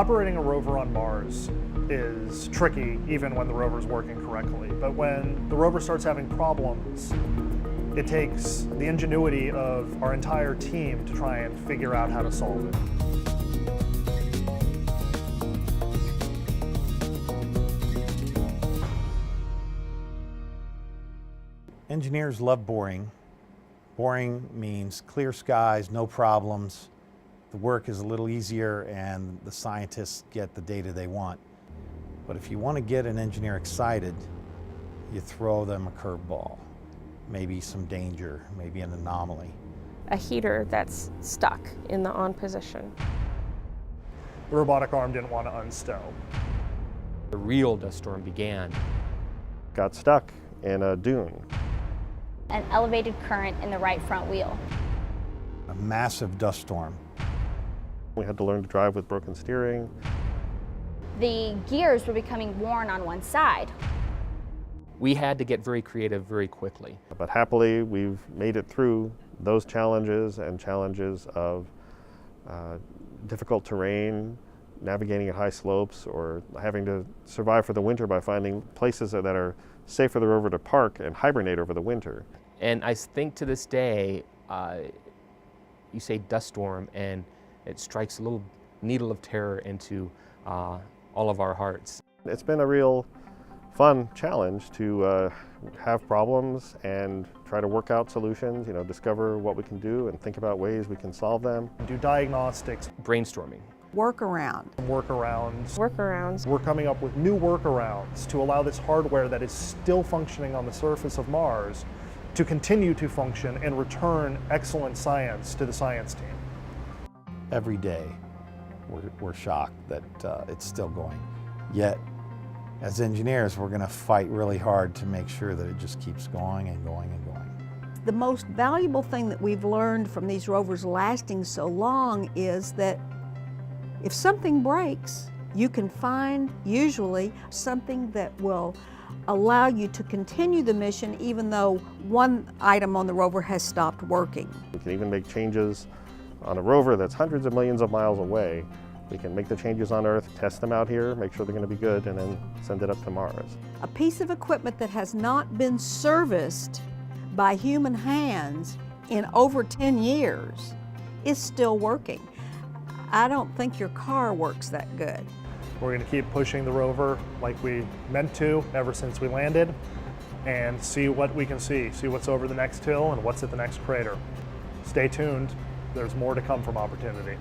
Operating a rover on Mars is tricky even when the rover is working correctly, but when the rover starts having problems, it takes the ingenuity of our entire team to try and figure out how to solve it. Engineers love boring. Boring means clear skies, no problems. The work is a little easier and the scientists get the data they want. But if you want to get an engineer excited, you throw them a curveball. Maybe some danger, maybe an anomaly. A heater that's stuck in the on position. The robotic arm didn't want to unstow. The real dust storm began. Got stuck in a dune. An elevated current in the right front wheel. A massive dust storm. We had to learn to drive with broken steering. The gears were becoming worn on one side. We had to get very creative very quickly. But happily, we've made it through those challenges and challenges of difficult terrain, navigating at high slopes, or having to survive for the winter by finding places that are safe for the rover to park and hibernate over the winter. And I think to this day, you say dust storm and it strikes a little needle of terror into all of our hearts. It's been a real fun challenge to have problems and try to work out solutions, discover what we can do and think about ways we can solve them. Do diagnostics. Brainstorming. Workarounds. We're coming up with new workarounds to allow this hardware that is still functioning on the surface of Mars to continue to function and return excellent science to the science team. Every day, we're shocked that it's still going. Yet, as engineers, we're going to fight really hard to make sure that it just keeps going and going and going. The most valuable thing that we've learned from these rovers lasting so long is that if something breaks, you can find usually something that will allow you to continue the mission even though one item on the rover has stopped working. We can even make changes on a rover that's hundreds of millions of miles away. We can make the changes on Earth, test them out here, make sure they're going to be good, and then send it up to Mars. A piece of equipment that has not been serviced by human hands in over 10 years is still working. I don't think your car works that good. We're going to keep pushing the rover like we meant to ever since we landed and see what we can see what's over the next hill and what's at the next crater. Stay tuned, there's more to come from Opportunity.